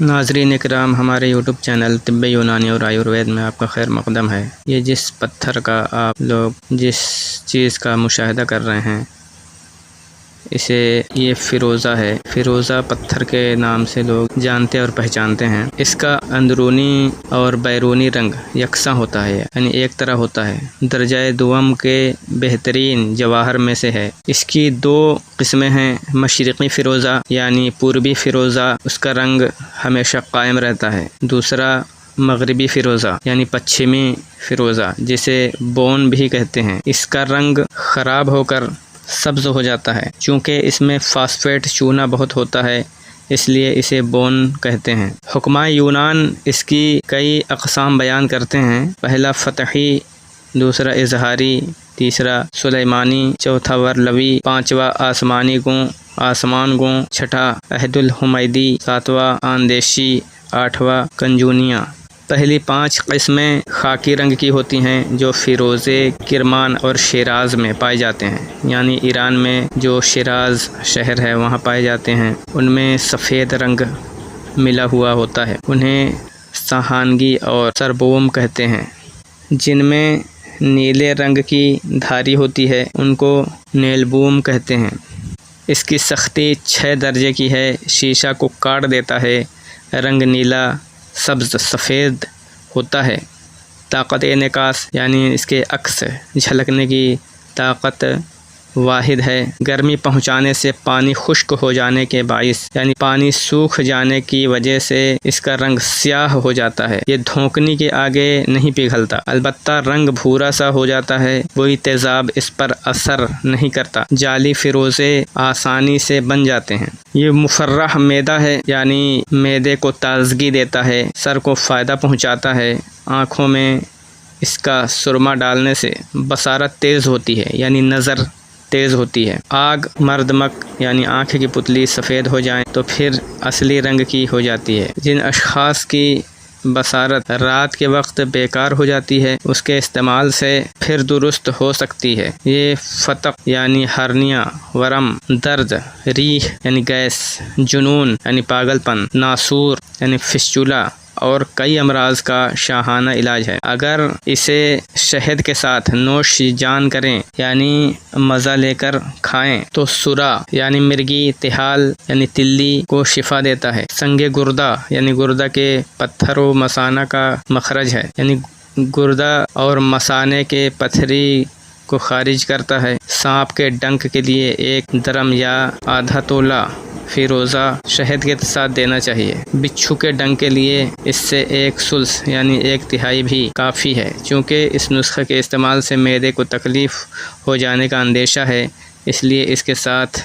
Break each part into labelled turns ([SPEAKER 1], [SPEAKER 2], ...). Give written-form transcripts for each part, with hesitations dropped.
[SPEAKER 1] ناظرین اکرام، ہمارے YouTube channel طب یونانی اور آیوروید میں آپ کا خیر مقدم ہے۔ یہ جس پتھر کا آپ لوگ جس چیز کا مشاہدہ کر رہے ہیں اسے یہ فیروزہ ہے۔ فیروزہ پتھر کے نام سے لوگ جانتے اور پہچانتے ہیں۔ اس کا اندرونی اور بیرونی رنگ یکساں ہوتا ہے، یعنی ایک طرح ہوتا ہے۔ درجہ دوم کے بہترین جواہر میں سے ہے۔ اس کی دو قسمیں ہیں، مشرقی فیروزہ یعنی پوربی فیروزہ، اس کا رنگ ہمیشہ قائم رہتا ہے۔ دوسرا مغربی فیروزہ یعنی پچھمی فیروزہ، جسے بون بھی کہتے ہیں۔ اس کا رنگ خراب ہو کر سبز ہو جاتا ہے۔ چونکہ اس میں فاسفیٹ چونا بہت ہوتا ہے، اس لیے اسے بون کہتے ہیں۔ حکمائے یونان اس کی کئی اقسام بیان کرتے ہیں۔ پہلا فتحی، دوسرا اظہاری، تیسرا سلیمانی، چوتھا ورلوی، پانچواں آسمان گوں، چھٹا عہد الحمیدی، ساتواں آندیشی، آٹھواں کنجونیا۔ پہلی 5 قسمیں خاکی رنگ کی ہوتی ہیں جو فیروزے، کرمان اور شیراز میں پائے جاتے ہیں، یعنی ایران میں جو شیراز شہر ہے وہاں پائے جاتے ہیں۔ ان میں سفید رنگ ملا ہوا ہوتا ہے، انہیں سہانگی اور سربوم کہتے ہیں۔ جن میں نیلے رنگ کی دھاری ہوتی ہے ان کو نیلبوم کہتے ہیں۔ اس کی سختی 6 درجے کی ہے، شیشہ کو کاٹ دیتا ہے، رنگ نیلا، سبز، سفید ہوتا ہے۔ طاقت انعکاس یعنی اس کے عکس جھلکنے کی طاقت واحد ہے۔ گرمی پہنچانے سے پانی خشک ہو جانے کے باعث یعنی پانی سوکھ جانے کی وجہ سے اس کا رنگ سیاہ ہو جاتا ہے۔ یہ دھونکنی کے آگے نہیں پگھلتا، البتہ رنگ بھورا سا ہو جاتا ہے۔ کوئی تیزاب اس پر اثر نہیں کرتا۔ جعلی فیروزے آسانی سے بن جاتے ہیں۔ یہ مفرح معدہ ہے، یعنی معدے کو تازگی دیتا ہے، سر کو فائدہ پہنچاتا ہے۔ آنکھوں میں اس کا سرما ڈالنے سے بصارت تیز ہوتی ہے، یعنی نظر تیز ہوتی ہے۔ آگ مردمک یعنی آنکھ کی پتلی سفید ہو جائیں تو پھر اصلی رنگ کی ہو جاتی ہے۔ جن اشخاص کی بصارت رات کے وقت بیکار ہو جاتی ہے اس کے استعمال سے پھر درست ہو سکتی ہے۔ یہ فتق یعنی ہرنیا، ورم، درد، ریح یعنی گیس، جنون یعنی پاگل پن، ناسور یعنی فسچولا اور کئی امراض کا شاہانہ علاج ہے۔ اگر اسے شہد کے ساتھ نوش جان کریں یعنی مزہ لے کر کھائیں تو سرا یعنی مرگی، تحال یعنی تلی کو شفا دیتا ہے۔ سنگ گردہ یعنی گردہ کے پتھر و مثانہ کا مخرج ہے، یعنی گردہ اور مثانے کے پتھری کو خارج کرتا ہے۔ سانپ کے ڈنک کے لیے 1 درم یا آدھا تولہ فیروزہ شہد کے ساتھ دینا چاہیے۔ بچھو کے ڈنک کے لیے اس سے 1 ثلث یعنی 1/3 بھی کافی ہے۔ چونکہ اس نسخے کے استعمال سے معدے کو تکلیف ہو جانے کا اندیشہ ہے، اس لیے اس کے ساتھ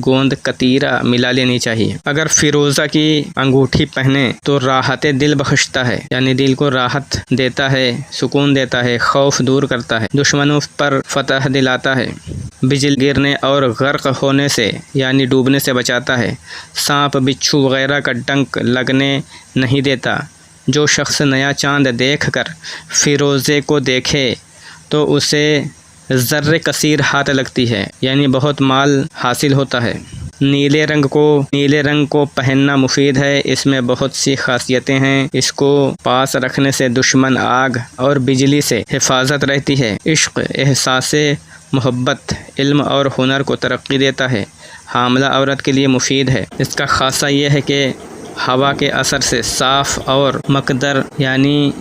[SPEAKER 1] گوند کتیرہ ملا لینی چاہیے۔ اگر فیروزہ کی انگوٹھی پہنے تو راحت دل بخشتا ہے، یعنی دل کو راحت دیتا ہے، سکون دیتا ہے، خوف دور کرتا ہے، دشمنوں پر فتح دلاتا ہے، بجلی گرنے اور غرق ہونے سے یعنی ڈوبنے سے بچاتا ہے، سانپ، بچھو وغیرہ کا ڈنک لگنے نہیں دیتا۔ جو شخص نیا چاند دیکھ کر فیروزے کو دیکھے تو اسے زر کثیر ہاتھ لگتی ہے، یعنی بہت مال حاصل ہوتا ہے۔ نیلے رنگ کو پہننا مفید ہے، اس میں بہت سی خاصیتیں ہیں۔ اس کو پاس رکھنے سے دشمن، آگ اور بجلی سے حفاظت رہتی ہے۔ عشق، احساس محبت، علم اور ہنر کو ترقی دیتا ہے۔ حاملہ عورت کے لیے مفید ہے۔ اس کا خاصہ یہ ہے کہ ہوا کے اثر سے صاف اور مقدر یعنی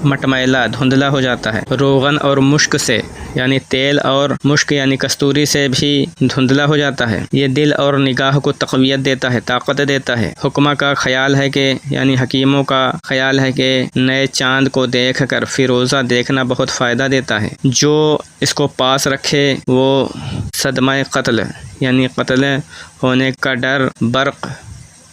[SPEAKER 1] مٹمیلا دھندلا ہو جاتا ہے۔ روغن اور مشک سے یعنی تیل اور مشک یعنی کستوری سے بھی دھندلا ہو جاتا ہے۔ یہ دل اور نگاہ کو تقویت دیتا ہے، طاقت دیتا ہے۔ حکمہ کا خیال ہے کہ یعنی حکیموں کا خیال ہے کہ نئے چاند کو دیکھ کر فیروزہ دیکھنا بہت فائدہ دیتا ہے۔ جو اس کو پاس رکھے وہ صدمہ قتل یعنی قتل ہونے کا ڈر، برق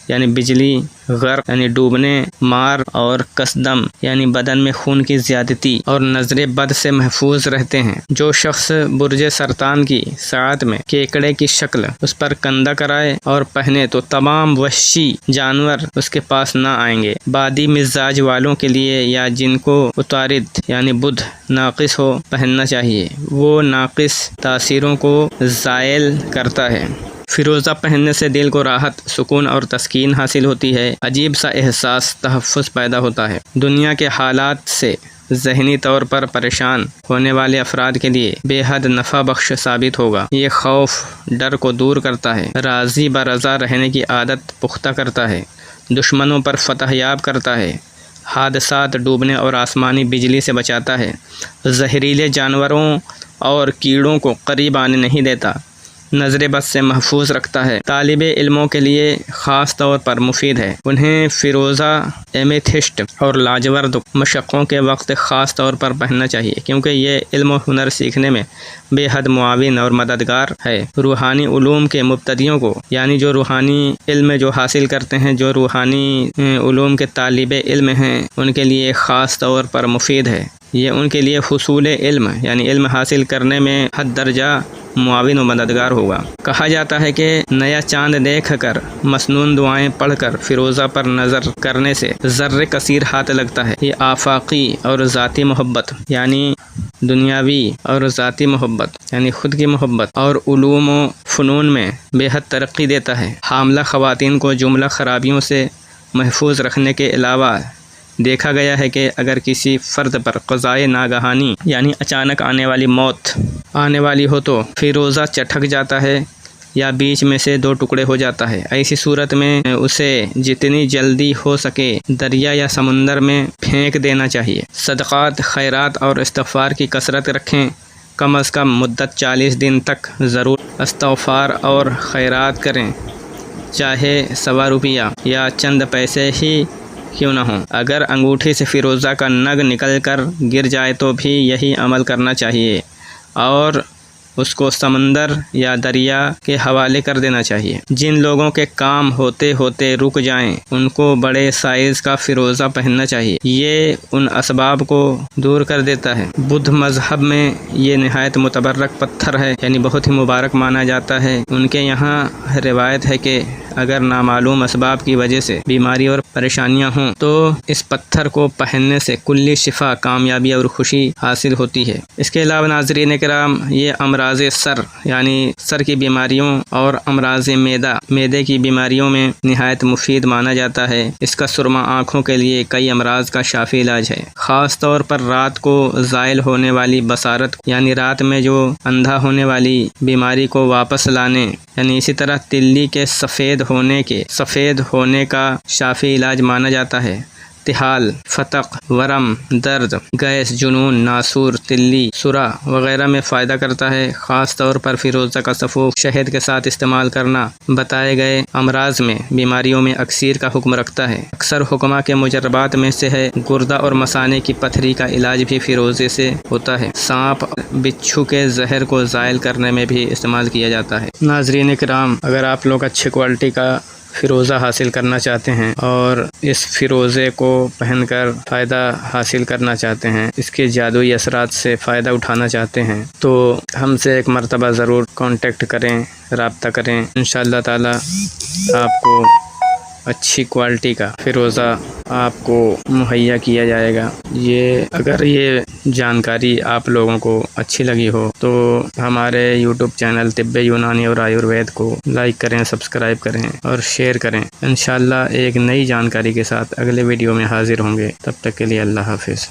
[SPEAKER 1] یعنی بجلی، غرق یعنی ڈوبنے، مار اور کسدم یعنی بدن میں خون کی زیادتی اور نظر بد سے محفوظ رہتے ہیں۔ جو شخص برج سرطان کی ساعت میں کیکڑے کی شکل اس پر کندہ کرائے اور پہنے تو تمام وحشی جانور اس کے پاس نہ آئیں گے۔ بادی مزاج والوں کے لیے یا جن کو اتارد یعنی بدھ ناقص ہو پہننا چاہیے، وہ ناقص تاثیروں کو زائل کرتا ہے۔ فیروزہ پہننے سے دل کو راحت، سکون اور تسکین حاصل ہوتی ہے۔ عجیب سا احساس تحفظ پیدا ہوتا ہے۔ دنیا کے حالات سے ذہنی طور پر پریشان ہونے والے افراد کے لیے بے حد نفع بخش ثابت ہوگا۔ یہ خوف ڈر کو دور کرتا ہے، راضی برضا رہنے کی عادت پختہ کرتا ہے، دشمنوں پر فتح یاب کرتا ہے، حادثات، ڈوبنے اور آسمانی بجلی سے بچاتا ہے، زہریلے جانوروں اور کیڑوں کو قریب آنے نہیں دیتا، نظر بد سے محفوظ رکھتا ہے۔ طالب علموں کے لیے خاص طور پر مفید ہے۔ انہیں فیروزہ، ایمیتھسٹ اور لاجورد مشقوں کے وقت خاص طور پر پہننا چاہیے، کیونکہ یہ علم و ہنر سیکھنے میں بے حد معاون اور مددگار ہے۔ روحانی علوم کے مبتدیوں کو، یعنی جو روحانی علم جو حاصل کرتے ہیں، جو روحانی علوم کے طالب علم ہیں، ان کے لیے خاص طور پر مفید ہے۔ یہ ان کے لیے حصول علم، یعنی علم حاصل کرنے میں حد درجہ معاون و مددگار ہوگا۔ کہا جاتا ہے کہ نیا چاند دیکھ کر، مسنون دعائیں پڑھ کر فیروزہ پر نظر کرنے سے ذرے کثیر ہاتھ لگتا ہے۔ یہ آفاقی اور ذاتی محبت، یعنی دنیاوی اور ذاتی محبت، یعنی خود کی محبت اور علوم و فنون میں بے حد ترقی دیتا ہے۔ حاملہ خواتین کو جملہ خرابیوں سے محفوظ رکھنے کے علاوہ دیکھا گیا ہے کہ اگر کسی فرد پر قضائے ناگہانی، یعنی اچانک آنے والی موت آنے والی ہو تو فیروزہ چٹک جاتا ہے یا بیچ میں سے 2 ٹکڑے ہو جاتا ہے۔ ایسی صورت میں اسے جتنی جلدی ہو سکے دریا یا سمندر میں پھینک دینا چاہیے۔ صدقات، خیرات اور استغفار کی کثرت رکھیں۔ کم از کم مدت 40 دن تک ضرور استغفار اور خیرات کریں، چاہے 100 روپیہ یا چند پیسے ہی کیوں نہ ہوں۔ اگر انگوٹھی سے فیروزہ کا نگ نکل کر گر جائے تو بھی یہی عمل کرنا چاہیے اور اس کو سمندر یا دریا کے حوالے کر دینا چاہیے۔ جن لوگوں کے کام ہوتے ہوتے رک جائیں ان کو بڑے سائز کا فیروزہ پہننا چاہیے، یہ ان اسباب کو دور کر دیتا ہے۔ بدھ مذہب میں یہ نہایت متبرک پتھر ہے، یعنی بہت ہی مبارک مانا جاتا ہے۔ ان کے یہاں روایت ہے کہ اگر نامعلوم اسباب کی وجہ سے بیماری اور پریشانیاں ہوں تو اس پتھر کو پہننے سے کلی شفا، کامیابی اور خوشی حاصل ہوتی ہے۔ اس کے علاوہ ناظرین کرام، یہ امراض سر، یعنی سر کی بیماریوں اور امراض معدے کی بیماریوں میں نہایت مفید مانا جاتا ہے۔ اس کا سرما آنکھوں کے لیے کئی امراض کا شافی علاج ہے، خاص طور پر رات کو زائل ہونے والی بصارت، یعنی رات میں جو اندھا ہونے والی بیماری کو واپس لانے، یعنی اسی طرح تلی کے سفید ہونے کا شافی علاج مانا جاتا ہے۔ تحال، فتق، ورم، درد، گیس، جنون، ناسور، تلی، سرا وغیرہ میں فائدہ کرتا ہے۔ خاص طور پر فیروزہ کا سفوف شہد کے ساتھ استعمال کرنا بتائے گئے امراض میں، بیماریوں میں اکسیر کا حکم رکھتا ہے۔ اکثر حکمہ کے مجربات میں سے ہے گردہ اور مثانے کی پتھری کا علاج بھی فیروزے سے ہوتا ہے۔ سانپ، بچھو کے زہر کو زائل کرنے میں بھی استعمال کیا جاتا ہے۔ ناظرین کرام، اگر آپ لوگ اچھی کوالٹی کا فیروزہ حاصل کرنا چاہتے ہیں اور اس فیروزے کو پہن کر فائدہ حاصل کرنا چاہتے ہیں، اس کے جادوئی اثرات سے فائدہ اٹھانا چاہتے ہیں، تو ہم سے ایک مرتبہ ضرور کانٹیکٹ کریں، رابطہ کریں۔ انشاءاللہ تعالی آپ کو اچھی کوالٹی کا فیروزہ آپ کو مہیا کیا جائے گا۔ اگر یہ جانکاری آپ لوگوں کو اچھی لگی ہو تو ہمارے یوٹیوب چینل طب یونانی اور آیوروید کو لائک کریں، سبسکرائب کریں اور شیئر کریں۔ انشاءاللہ ایک نئی جانکاری کے ساتھ اگلے ویڈیو میں حاضر ہوں گے، تب تک کے لیے اللہ حافظ۔